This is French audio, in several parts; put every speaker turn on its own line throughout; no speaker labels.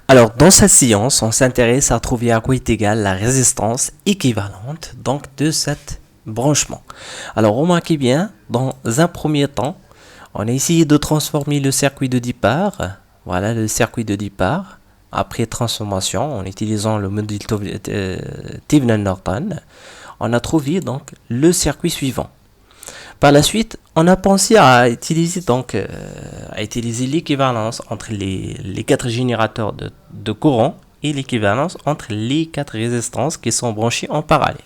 Alors, dans cette science, on s'intéresse à trouver à quoi est égale la résistance équivalente donc de cet branchement. Alors, remarquez bien, dans un premier temps, on a essayé de transformer le circuit de départ, voilà le circuit de départ, après transformation, en utilisant le modèle Thevenin-Norton, on a trouvé donc le circuit suivant. Par la suite, on a pensé à utiliser l'équivalence entre les quatre générateurs de courant et l'équivalence entre les quatre résistances qui sont branchées en parallèle.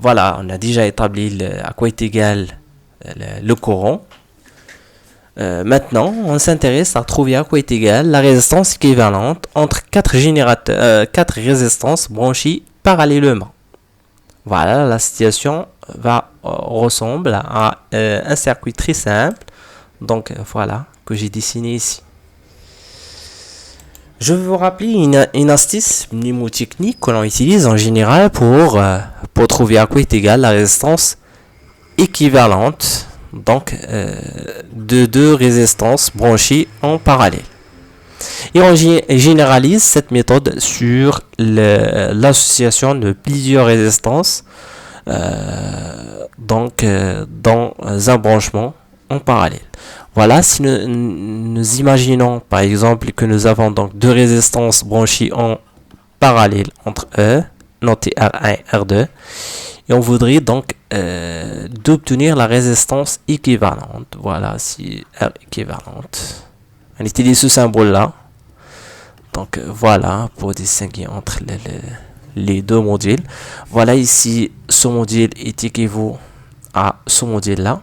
Voilà, on a déjà établi à quoi est égal le courant. Maintenant, on s'intéresse à trouver à quoi est égal la résistance équivalente entre quatre résistances branchées parallèlement. Voilà, la situation ressemble à un circuit très simple. Donc voilà, que j'ai dessiné ici. Je vais vous rappeler une astuce mnémotechnique que l'on utilise en général pour trouver à quoi est égale la résistance équivalente donc de deux résistances branchées en parallèle. Et on généralise cette méthode sur l'association de plusieurs résistances dans un branchement en parallèle. Voilà, si nous imaginons par exemple que nous avons donc deux résistances branchées en parallèle entre eux, notées R1 et R2, et on voudrait donc d'obtenir la résistance équivalente. Voilà, si R équivalente. On utilise ce symbole-là. Donc voilà, pour distinguer entre les deux modules. Voilà ici, ce module est équivalent à ce module-là.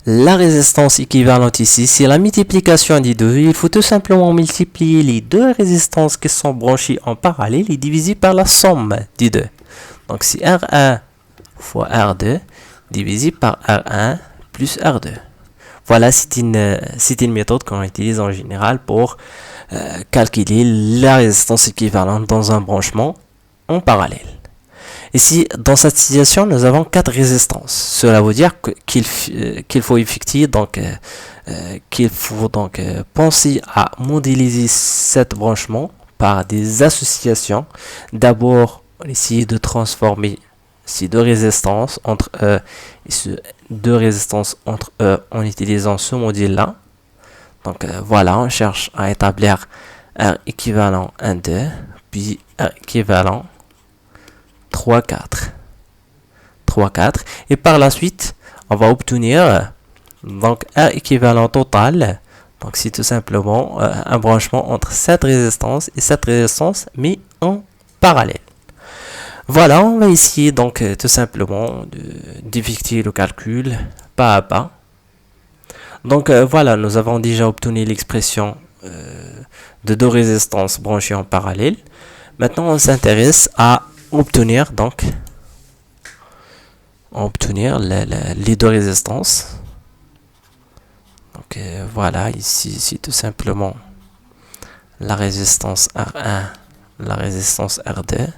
La résistance équivalente ici, c'est la multiplication des deux. Il faut tout simplement multiplier les deux résistances qui sont branchées en parallèle et diviser par la somme des deux. Donc c'est R1 fois R2 divisé par R1 plus R2. Voilà, c'est une méthode qu'on utilise en général pour calculer la résistance équivalente dans un branchement en parallèle. Ici, dans cette situation, nous avons quatre résistances. Cela veut dire qu'il faut effectuer penser à modéliser cet branchement par des associations. D'abord, essayer de transformer ces deux résistances entre eux et ces deux résistances entre eux en utilisant ce modèle-là. Donc voilà, on cherche à établir R équivalent 1, 2, puis R équivalent 3, 4. 3, 4. Et par la suite, on va obtenir donc R équivalent total. Donc c'est tout simplement un branchement entre cette résistance et cette résistance, mais en parallèle. Voilà, on va essayer donc tout simplement d'effectuer le calcul pas à pas. Donc voilà, nous avons déjà obtenu l'expression de deux résistances branchées en parallèle. Maintenant, on s'intéresse à obtenir les deux résistances. Donc voilà, ici c'est tout simplement la résistance R1, la résistance R2.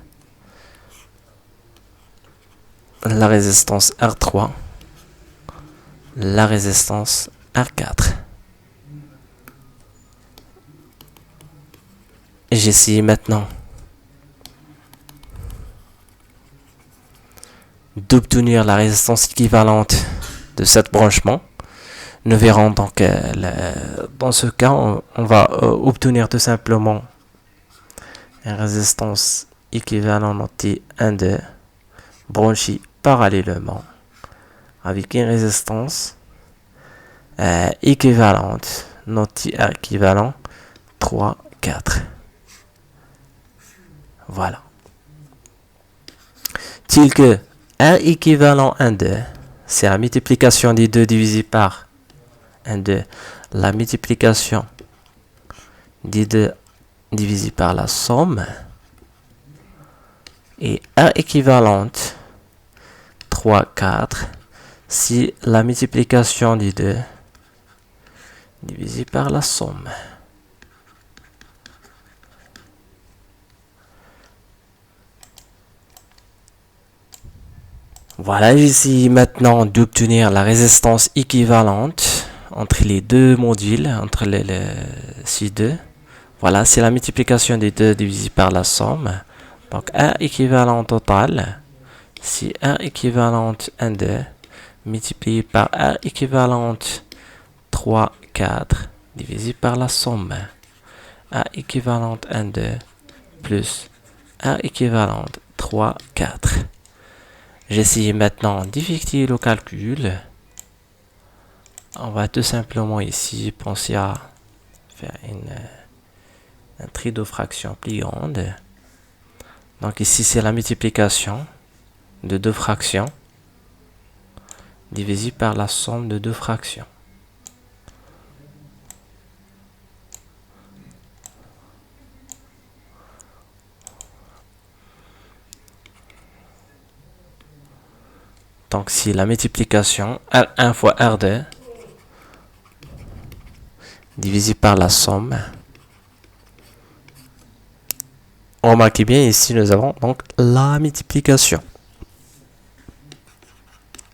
La résistance R3, la résistance R4. J'essaie maintenant d'obtenir la résistance équivalente de cet branchement. Nous verrons donc dans ce cas, on va obtenir tout simplement une résistance équivalente notée 1, 2, branchée parallèlement avec une résistance équivalente, notée R équivalent 3, 4. Voilà. Tel que R équivalent 1, 2, c'est la multiplication des deux divisé par 1, 2. La multiplication des deux divisé par la somme. Et R équivalente 3, 4, c'est la multiplication des deux divisé par la somme. Voilà, j'essaie maintenant d'obtenir la résistance équivalente entre les deux modules, entre ces deux. Voilà, c'est la multiplication des deux divisé par la somme. Donc R équivalent total, c'est R équivalente 1, 2, multiplié par R équivalente 3, 4, divisé par la somme. R équivalente 1, 2, plus R équivalente 3, 4. J'essaie maintenant d'effectuer le calcul. On va tout simplement ici penser à faire un trait de fraction plus grande. Donc ici c'est la multiplication de deux fractions divisé par la somme de deux fractions. Donc c'est la multiplication R1 fois R2 divisé par la somme. Remarquez bien, ici nous avons donc la multiplication.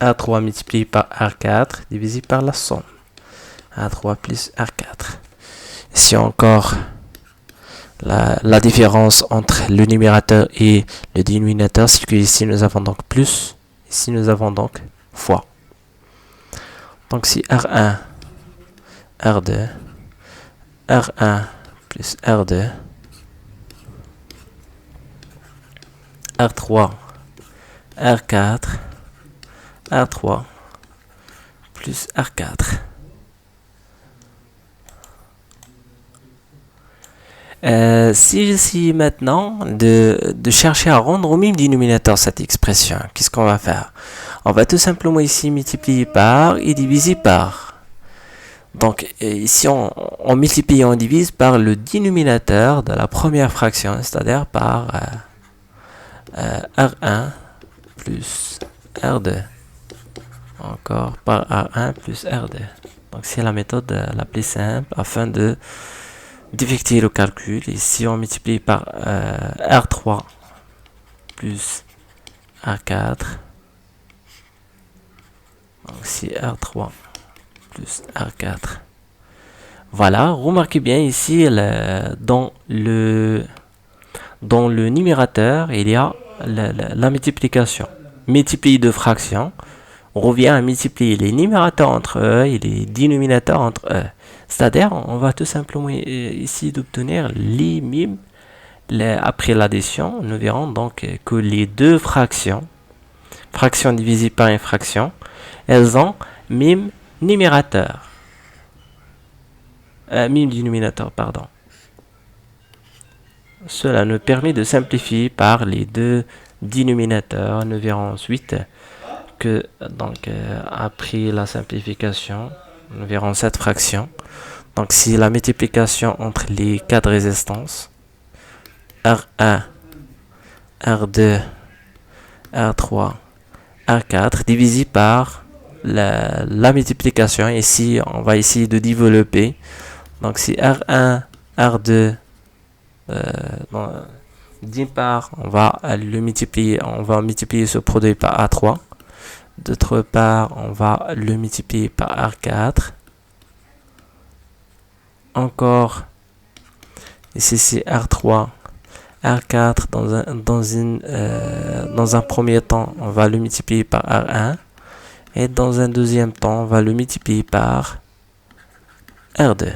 R3 multiplié par R4 divisé par la somme. R3 plus R4. Ici encore la différence entre le numérateur et le dénominateur, c'est que ici nous avons donc plus, ici nous avons donc fois. Donc si R1, R2, R1 plus R2, R3, R4, R3 plus R4. Si j'essaie maintenant de chercher à rendre au même dénominateur cette expression, qu'est-ce qu'on va faire? On va tout simplement ici multiplier par et diviser par. Donc ici on multiplie et on divise par le dénominateur de la première fraction, c'est-à-dire par R1 plus R2. Encore par R1 plus R2. Donc c'est la méthode la plus simple afin d'effectuer le calcul. Ici on multiplie par R3 plus R4. Donc c'est R3 plus R4. Voilà, remarquez bien ici dans le numérateur il y a la multiplication. Multiplier deux fractions, on revient à multiplier les numérateurs entre eux et les dénominateurs entre eux. C'est-à-dire, on va tout simplement ici d'obtenir les mêmes. Après l'addition, nous verrons donc que les deux fractions divisées par une fraction, elles ont même numérateur. Même dénominateur, pardon. Cela nous permet de simplifier par les deux dénominateurs. Nous verrons ensuite que donc après la simplification, nous verrons cette fraction. Donc c'est la multiplication entre les quatre résistances R1, R2, R3, R4 divisé par la multiplication. Ici on va essayer de développer. Donc c'est R1, R2. D'une part, on va multiplier ce produit par A3. D'autre part, on va le multiplier par R4. Encore, ici c'est R3, R4 dans un premier temps, on va le multiplier par R1. Et dans un deuxième temps, on va le multiplier par R2.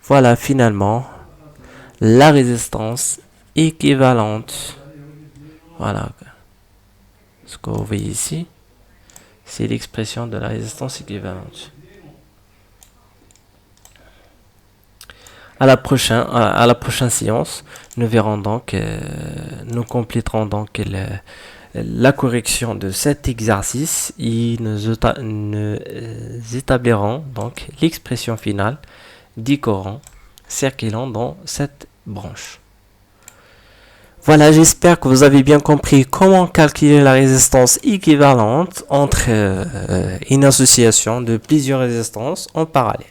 Voilà finalement la résistance équivalente. Voilà. Ce que vous voyez ici, c'est l'expression de la résistance équivalente. À la prochaine séance, nous verrons donc, nous compléterons donc la correction de cet exercice et nous établirons donc l'expression finale du courant circulant dans cette branche. Voilà, j'espère que vous avez bien compris comment calculer la résistance équivalente entre une association de plusieurs résistances en parallèle.